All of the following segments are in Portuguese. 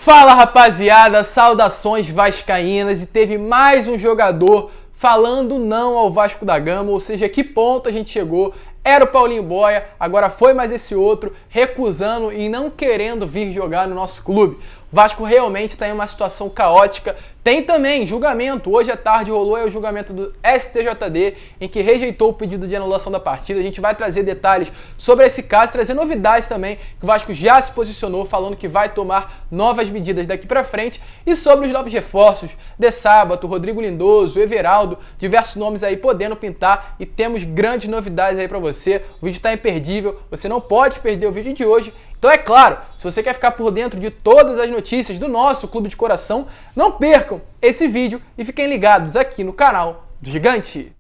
Fala rapaziada, saudações vascaínas, e teve mais um jogador falando não ao Vasco da Gama, ou seja, que ponto a gente chegou. Era o Paulinho Boia, agora foi mais esse outro, recusando e não querendo vir jogar no nosso clube. O Vasco realmente está em uma situação caótica. Tem também julgamento, hoje à tarde rolou o julgamento do STJD, em que rejeitou o pedido de anulação da partida. A gente vai trazer detalhes sobre esse caso, trazer novidades também, que o Vasco já se posicionou falando que vai tomar novas medidas daqui pra frente, e sobre os novos reforços, De Sábato, Rodrigo Lindoso, Everaldo, diversos nomes aí podendo pintar, e temos grandes novidades aí pra você. O vídeo tá imperdível, você não pode perder o vídeo de hoje. Então é claro, se você quer ficar por dentro de todas as notícias do nosso clube de coração, não percam esse vídeo e fiquem ligados aqui no canal do Gigante.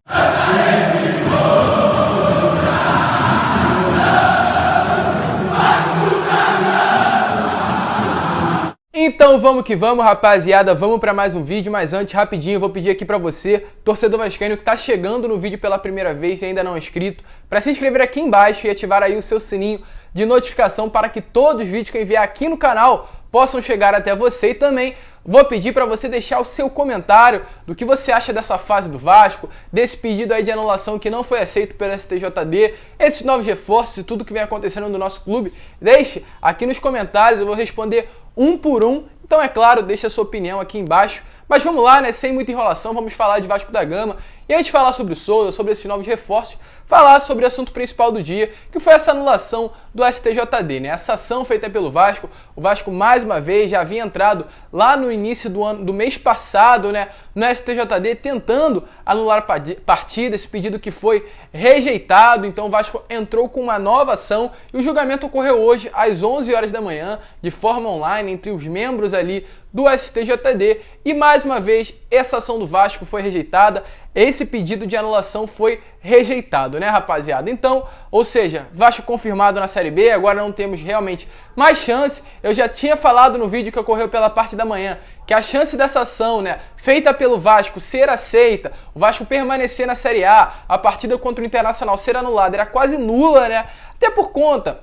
Então vamos que vamos, rapaziada, vamos para mais um vídeo, mas antes, rapidinho, eu vou pedir aqui para você, torcedor vascaíno que está chegando no vídeo pela primeira vez e ainda não é inscrito, para se inscrever aqui embaixo e ativar aí o seu sininho de notificação para que todos os vídeos que eu enviar aqui no canal possam chegar até você. E também vou pedir para você deixar o seu comentário do que você acha dessa fase do Vasco, desse pedido aí de anulação que não foi aceito pelo STJD, esses novos reforços e tudo que vem acontecendo no nosso clube. Deixe aqui nos comentários, eu vou responder um por um. Então é claro, deixa a sua opinião aqui embaixo. Mas vamos lá, né? Sem muita enrolação, vamos falar de Vasco da Gama. E antes de falar sobre o Souza, sobre esses novos reforços, falar sobre o assunto principal do dia, que foi essa anulação do STJD, né? Essa ação feita pelo Vasco. O Vasco, mais uma vez, já havia entrado lá no início do mês passado, né, no STJD, tentando anular a partida, esse pedido que foi rejeitado. Então o Vasco entrou com uma nova ação e o julgamento ocorreu hoje às 11 horas da manhã, de forma online, entre os membros ali do STJD. E mais uma vez, essa ação do Vasco foi rejeitada, esse pedido de anulação foi rejeitado, né, rapaziada? Então, ou seja, Vasco confirmado na Série B, agora não temos realmente mais chance. Eu já tinha falado no vídeo que ocorreu pela parte da manhã que a chance dessa ação, né, feita pelo Vasco ser aceita, o Vasco permanecer na Série A partida contra o Internacional ser anulada, era quase nula, né? Até por conta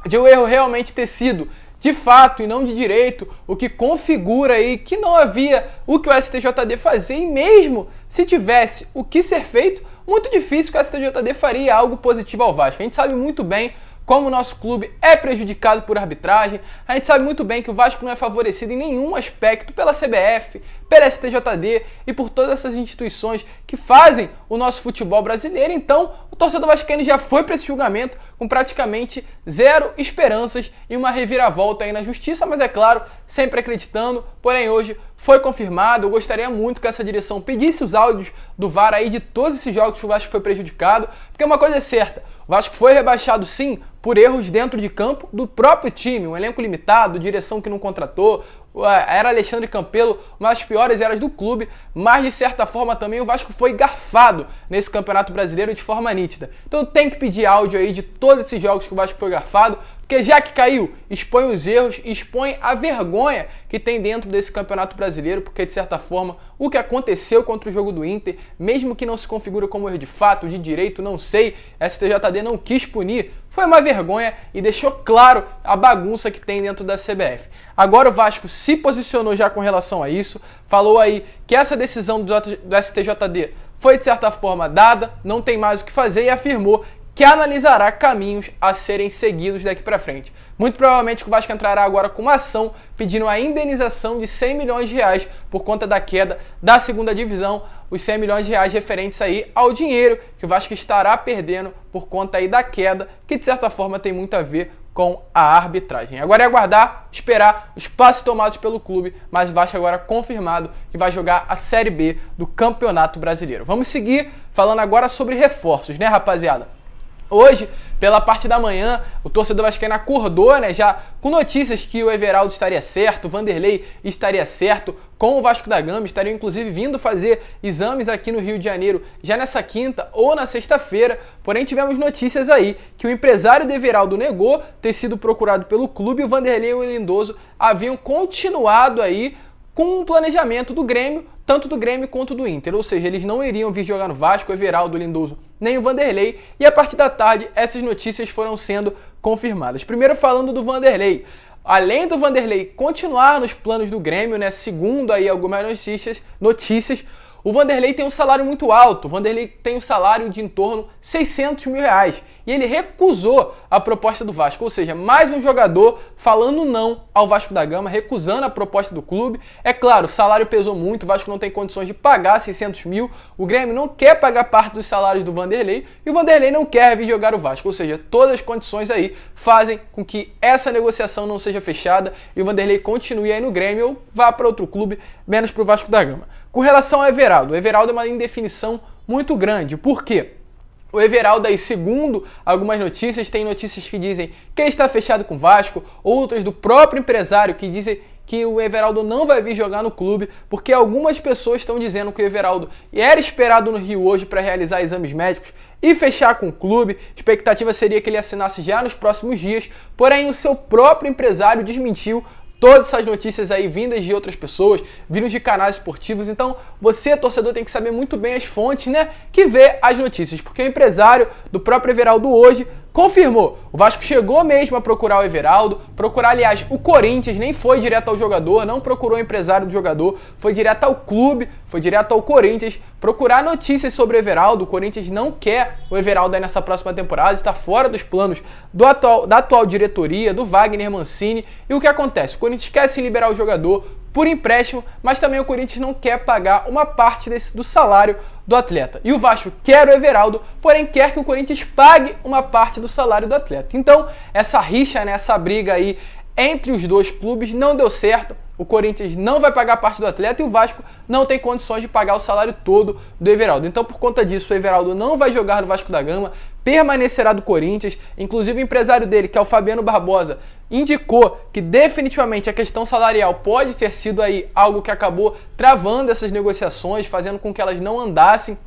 de o erro realmente ter sido de fato e não de direito, o que configura aí que não havia o que o STJD fazia, e mesmo se tivesse o que ser feito, muito difícil que o STJD faria algo positivo ao Vasco. A gente sabe muito bem como o nosso clube é prejudicado por arbitragem, a gente sabe muito bem que o Vasco não é favorecido em nenhum aspecto pela CBF, pela STJD e por todas essas instituições que fazem o nosso futebol brasileiro. Então, o torcedor vascaíno já foi para esse julgamento com praticamente zero esperanças e uma reviravolta aí na justiça, mas é claro, sempre acreditando. Porém, hoje foi confirmado. Eu gostaria muito que essa direção pedisse os áudios do VAR aí de todos esses jogos que o Vasco foi prejudicado, porque uma coisa é certa, o Vasco foi rebaixado sim por erros dentro de campo do próprio time, um elenco limitado, direção que não contratou, era Alexandre Campelo, uma das piores eras do clube, mas de certa forma também o Vasco foi garfado nesse Campeonato Brasileiro de forma nítida. Então tem que pedir áudio aí de todos esses jogos que o Vasco foi garfado, porque já que caiu, expõe os erros, expõe a vergonha que tem dentro desse Campeonato Brasileiro, porque de certa forma o que aconteceu contra o jogo do Inter, mesmo que não se configure como erro de fato, de direito, não sei, STJD não quis punir, foi uma vergonha e deixou claro a bagunça que tem dentro da CBF. Agora o Vasco se posicionou já com relação a isso, falou aí que essa decisão do STJD foi de certa forma dada, não tem mais o que fazer, e afirmou que analisará caminhos a serem seguidos daqui para frente. Muito provavelmente o Vasco entrará agora com uma ação pedindo a indenização de 100 milhões de reais por conta da queda da segunda divisão, os 100 milhões de reais referentes aí ao dinheiro que o Vasco estará perdendo por conta aí da queda, que de certa forma tem muito a ver com a arbitragem. Agora é aguardar, esperar os passos tomados pelo clube, mas o Vasco agora confirmado que vai jogar a Série B do Campeonato Brasileiro. Vamos seguir falando agora sobre reforços, né, rapaziada? Hoje, pela parte da manhã, o torcedor vascaíno acordou, né, já com notícias que o Everaldo estaria certo, o Vanderlei estaria certo com o Vasco da Gama, estariam inclusive vindo fazer exames aqui no Rio de Janeiro já nessa quinta ou na sexta-feira. Porém, tivemos notícias aí que o empresário do Everaldo negou ter sido procurado pelo clube, e o Vanderlei e o Lindoso haviam continuado aí com um planejamento do Grêmio, tanto do Grêmio quanto do Inter, ou seja, eles não iriam vir jogar no Vasco, o Everaldo, o Lindoso, nem o Vanderlei, e a partir da tarde essas notícias foram sendo confirmadas. Primeiro falando do Vanderlei, além do Vanderlei continuar nos planos do Grêmio, né, segundo aí algumas notícias, o Vanderlei tem um salário muito alto. O Vanderlei tem um salário de em torno de 600 mil reais. E ele recusou a proposta do Vasco. Ou seja, mais um jogador falando não ao Vasco da Gama, recusando a proposta do clube. É claro, o salário pesou muito, o Vasco não tem condições de pagar 600 mil. O Grêmio não quer pagar parte dos salários do Vanderlei. E o Vanderlei não quer vir jogar o Vasco. Ou seja, todas as condições aí fazem com que essa negociação não seja fechada e o Vanderlei continue aí no Grêmio ou vá para outro clube, menos para o Vasco da Gama. Com relação ao Everaldo, o Everaldo é uma indefinição muito grande. Por quê? O Everaldo aí, segundo algumas notícias, tem notícias que dizem que ele está fechado com o Vasco, outras do próprio empresário que dizem que o Everaldo não vai vir jogar no clube, porque algumas pessoas estão dizendo que o Everaldo era esperado no Rio hoje para realizar exames médicos e fechar com o clube. A expectativa seria que ele assinasse já nos próximos dias, porém o seu próprio empresário desmentiu todas essas notícias aí vindas de outras pessoas, vindas de canais esportivos. Então, você, torcedor, tem que saber muito bem as fontes, né, que vê as notícias, porque o empresário do próprio Everaldo hoje confirmou. O Vasco chegou mesmo a procurar o Everaldo, procurar, aliás, o Corinthians, nem foi direto ao jogador, não procurou o empresário do jogador, foi direto ao clube, foi direto ao Corinthians, procurar notícias sobre o Everaldo. O Corinthians não quer o Everaldo aí nessa próxima temporada, está fora dos planos da atual diretoria, do Wagner Mancini. E o que acontece? O Corinthians quer sim liberar o jogador por empréstimo, mas também o Corinthians não quer pagar uma parte do salário do atleta. E o Vasco quer o Everaldo, porém quer que o Corinthians pague uma parte do salário do atleta. Então, essa rixa, né, essa briga aí entre os dois clubes não deu certo. O Corinthians não vai pagar parte do atleta e o Vasco não tem condições de pagar o salário todo do Everaldo. Então, por conta disso, o Everaldo não vai jogar no Vasco da Gama, permanecerá do Corinthians. Inclusive, o empresário dele, que é o Fabiano Barbosa, indicou que definitivamente a questão salarial pode ter sido aí algo que acabou travando essas negociações, fazendo com que elas não andassem.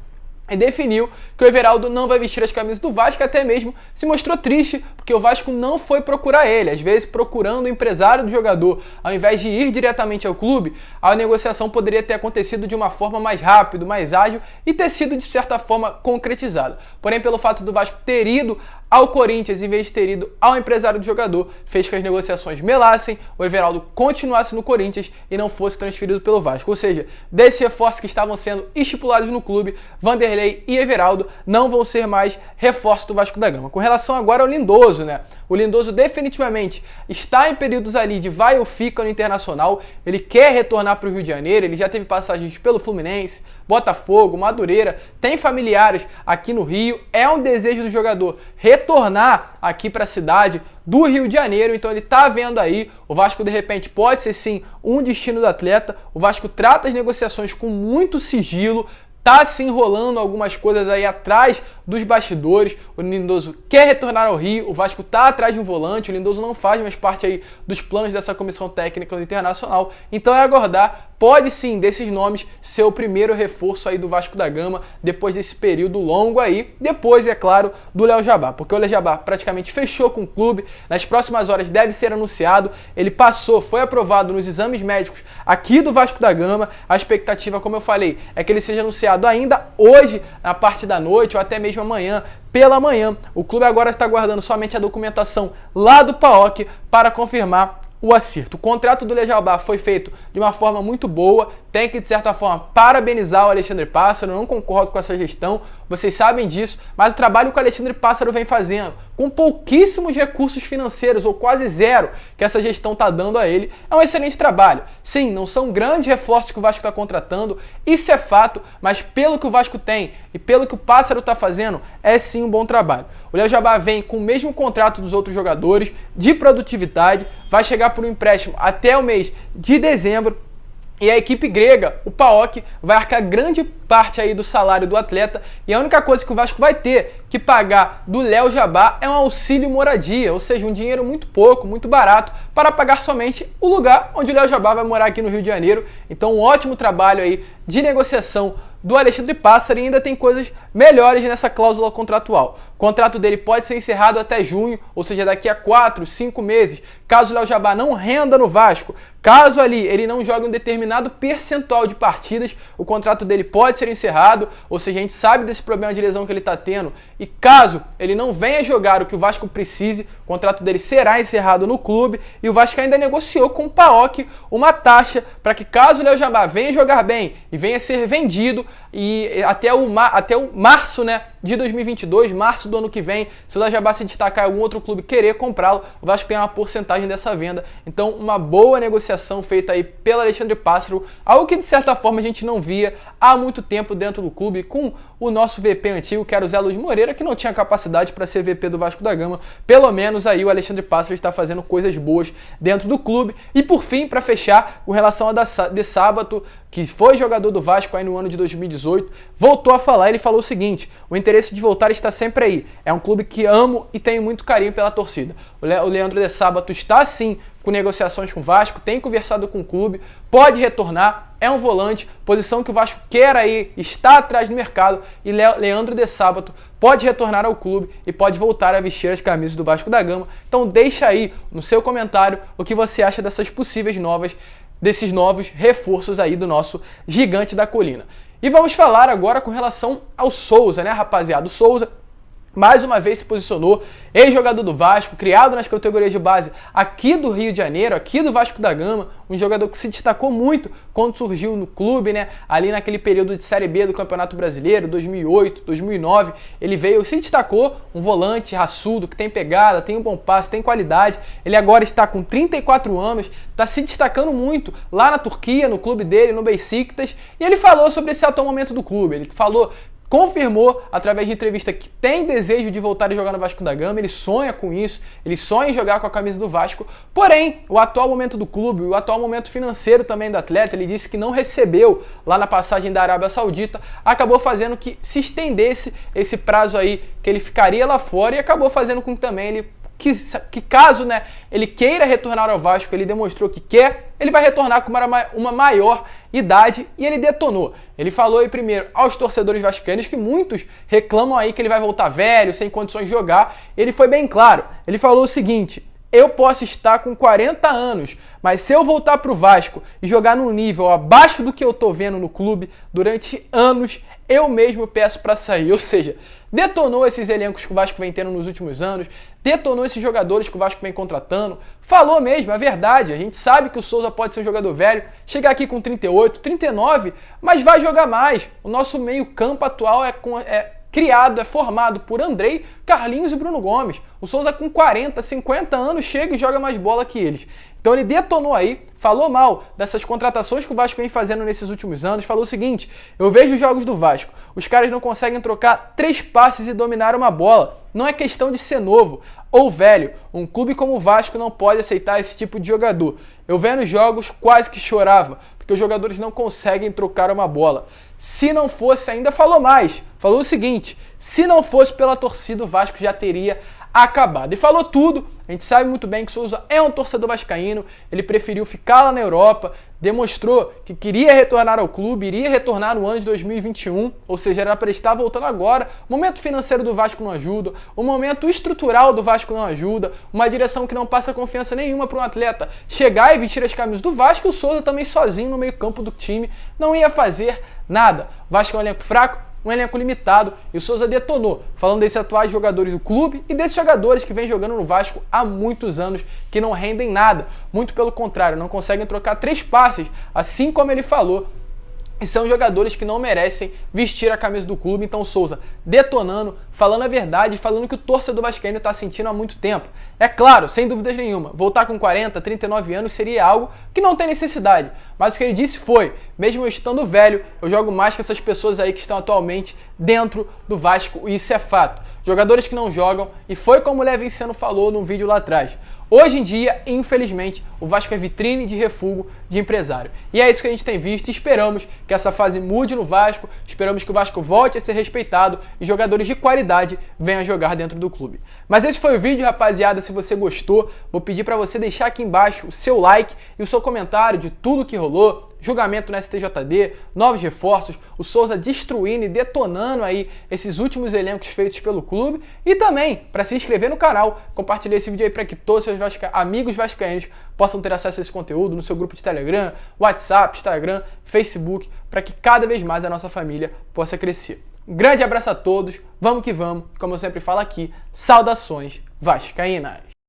E definiu que o Everaldo não vai vestir as camisas do Vasco, até mesmo se mostrou triste, porque o Vasco não foi procurar ele. Às vezes, procurando o empresário do jogador, ao invés de ir diretamente ao clube, a negociação poderia ter acontecido de uma forma mais rápida, mais ágil e ter sido, de certa forma, concretizada. Porém, pelo fato do Vasco ter ido ao Corinthians, em vez de ter ido ao empresário do jogador, fez que as negociações melassem, o Everaldo continuasse no Corinthians e não fosse transferido pelo Vasco. Ou seja, desses reforços que estavam sendo estipulados no clube, Vanderlei e Everaldo não vão ser mais reforços do Vasco da Gama. Com relação agora ao Lindoso, né? O Lindoso definitivamente está em períodos ali de vai ou fica no Internacional. Ele quer retornar para o Rio de Janeiro, ele já teve passagens pelo Fluminense, Botafogo, Madureira, tem familiares aqui no Rio. É um desejo do jogador retornar aqui para a cidade do Rio de Janeiro, então ele está vendo aí. O Vasco de repente pode ser sim um destino do atleta. O Vasco trata as negociações com muito sigilo, tá se enrolando algumas coisas aí atrás dos bastidores. O Lindoso quer retornar ao Rio, o Vasco tá atrás de um volante, o Lindoso não faz mais parte aí dos planos dessa comissão técnica do Internacional. Então é aguardar, pode sim, desses nomes, ser o primeiro reforço aí do Vasco da Gama, depois desse período longo aí, depois, é claro, do Léo Jabá, porque o Léo Jabá praticamente fechou com o clube, nas próximas horas deve ser anunciado, ele passou, foi aprovado nos exames médicos aqui do Vasco da Gama. A expectativa, como eu falei, é que ele seja anunciado ainda hoje, na parte da noite, ou até mesmo amanhã, pela manhã. O clube agora está aguardando somente a documentação lá do PAOK para confirmar o acerto. O contrato do Léo Jabá foi feito de uma forma muito boa, tem que, de certa forma, parabenizar o Alexandre Pássaro. Eu não concordo com essa gestão, vocês sabem disso, mas o trabalho que o Alexandre Pássaro vem fazendo, com pouquíssimos recursos financeiros, ou quase zero, que essa gestão está dando a ele, é um excelente trabalho. Sim, não são grandes reforços que o Vasco está contratando, isso é fato, mas pelo que o Vasco tem e pelo que o Pássaro está fazendo, é sim um bom trabalho. O Léo Jabá vem com o mesmo contrato dos outros jogadores, de produtividade, vai chegar por um empréstimo até o mês de dezembro. E a equipe grega, o PAOK, vai arcar grande parte aí do salário do atleta. E a única coisa que o Vasco vai ter que pagar do Léo Jabá é um auxílio moradia, ou seja, um dinheiro muito pouco, muito barato, para pagar somente o lugar onde o Léo Jabá vai morar aqui no Rio de Janeiro. Então, um ótimo trabalho aí de negociação do Alexandre Pássaro e ainda tem coisas melhores nessa cláusula contratual. O contrato dele pode ser encerrado até junho, ou seja, daqui a 4, 5 meses, caso o Léo Jabá não renda no Vasco, caso ali ele não jogue um determinado percentual de partidas, o contrato dele pode ser encerrado, ou seja, a gente sabe desse problema de lesão que ele está tendo, e caso ele não venha jogar o que o Vasco precise, o contrato dele será encerrado no clube, e o Vasco ainda negociou com o PAOK uma taxa para que caso o Léo Jabá venha jogar bem e venha ser vendido, e até o março, né, de 2022, março do ano que vem, se o Léo Jabá se destacar em algum outro clube querer comprá-lo, o Vasco ganha uma porcentagem dessa venda. Então, uma boa negociação feita aí pelo Alexandre Pássaro, algo que de certa forma a gente não via há muito tempo dentro do clube, com o nosso VP antigo, que era o Zé Luiz Moreira, que não tinha capacidade para ser VP do Vasco da Gama. Pelo menos aí o Alexandre Pássaro está fazendo coisas boas dentro do clube. E por fim, para fechar, com relação a De Sábato, que foi jogador do Vasco aí no ano de 2018, voltou a falar, ele falou o seguinte: o interesse de voltar está sempre aí, é um clube que amo e tenho muito carinho pela torcida. O Leandro De Sábato está sim com negociações com o Vasco, tem conversado com o clube, pode retornar, é um volante, posição que o Vasco quer aí, está atrás do mercado, e Leandro De Sábato pode retornar ao clube e pode voltar a vestir as camisas do Vasco da Gama. Então deixa aí no seu comentário o que você acha desses novos reforços aí do nosso gigante da colina. E vamos falar agora com relação ao Souza, né, rapaziada? O Souza mais uma vez se posicionou, ex-jogador do Vasco, criado nas categorias de base aqui do Rio de Janeiro, aqui do Vasco da Gama, um jogador que se destacou muito quando surgiu no clube, né? Ali naquele período de Série B do Campeonato Brasileiro, 2008, 2009, ele veio, se destacou, um volante raçudo, que tem pegada, tem um bom passe, tem qualidade. Ele agora está com 34 anos, está se destacando muito lá na Turquia, no clube dele, no Beşiktaş, e ele falou sobre esse atual momento do clube. Ele confirmou, através de entrevista, que tem desejo de voltar a jogar no Vasco da Gama, ele sonha com isso, ele sonha em jogar com a camisa do Vasco, porém, o atual momento do clube, o atual momento financeiro também do atleta, ele disse que não recebeu lá na passagem da Arábia Saudita, acabou fazendo que se estendesse esse prazo aí, que ele ficaria lá fora, e acabou fazendo com que também ele que caso, né, ele queira retornar ao Vasco, ele demonstrou que quer, ele vai retornar com uma maior idade, e ele detonou. Ele falou aí primeiro aos torcedores vascaínos, que muitos reclamam aí que ele vai voltar velho, sem condições de jogar. Ele foi bem claro, ele falou o seguinte: eu posso estar com 40 anos, mas se eu voltar para o Vasco e jogar num nível abaixo do que eu tô vendo no clube durante anos, eu mesmo peço para sair. Ou seja, detonou esses elencos que o Vasco vem tendo nos últimos anos, detonou esses jogadores que o Vasco vem contratando, falou mesmo, é verdade, a gente sabe que o Souza pode ser um jogador velho, chegar aqui com 38, 39, mas vai jogar mais. O nosso meio campo atual é formado por Andrei, Carlinhos e Bruno Gomes. O Souza com 40, 50 anos chega e joga mais bola que eles. Então ele detonou aí, falou mal dessas contratações que o Vasco vem fazendo nesses últimos anos, falou o seguinte: eu vejo os jogos do Vasco, os caras não conseguem trocar 3 passes e dominar uma bola. Não é questão de ser novo ou velho, um clube como o Vasco não pode aceitar esse tipo de jogador. Eu vendo os jogos quase que chorava, porque os jogadores não conseguem trocar uma bola. Se não fosse, ainda falou mais, falou o seguinte: se não fosse pela torcida, o Vasco já teria acabado. E falou tudo. A gente sabe muito bem que o Souza é um torcedor vascaíno, ele preferiu ficar lá na Europa, demonstrou que queria retornar ao clube, iria retornar no ano de 2021, ou seja, era para ele estar voltando agora. O momento financeiro do Vasco não ajuda, o momento estrutural do Vasco não ajuda, uma direção que não passa confiança nenhuma para um atleta chegar e vestir as camisas do Vasco, e o Souza também sozinho no meio campo do time não ia fazer nada. O Vasco é um elenco fraco, um elenco limitado, e o Souza detonou, falando desses atuais jogadores do clube e desses jogadores que vêm jogando no Vasco há muitos anos, que não rendem nada, muito pelo contrário, não conseguem trocar 3 passes, assim como ele falou, e são jogadores que não merecem vestir a camisa do clube. Então o Souza detonando, falando a verdade, falando que o torcedor vascaíno está sentindo há muito tempo. É claro, sem dúvidas nenhuma, voltar com 40, 39 anos seria algo que não tem necessidade. Mas o que ele disse foi: mesmo eu estando velho, eu jogo mais que essas pessoas aí que estão atualmente dentro do Vasco, e isso é fato. Jogadores que não jogam, e foi como o Levinciano falou num vídeo lá atrás. Hoje em dia, infelizmente, o Vasco é vitrine de refúgio de empresário. E é isso que a gente tem visto, e esperamos que essa fase mude no Vasco, esperamos que o Vasco volte a ser respeitado e jogadores de qualidade venham jogar dentro do clube. Mas esse foi o vídeo, rapaziada. Se você gostou, vou pedir para você deixar aqui embaixo o seu like e o seu comentário de tudo que rolou, julgamento no STJD, novos reforços, o Souza destruindo e detonando aí esses últimos elencos feitos pelo clube, e também para se inscrever no canal, compartilhar esse vídeo aí para que todos os seus amigos vascaínos possam ter acesso a esse conteúdo no seu grupo de Telegram, WhatsApp, Instagram, Facebook, para que cada vez mais a nossa família possa crescer. Um grande abraço a todos, vamos que vamos, como eu sempre falo aqui, saudações vascaínas!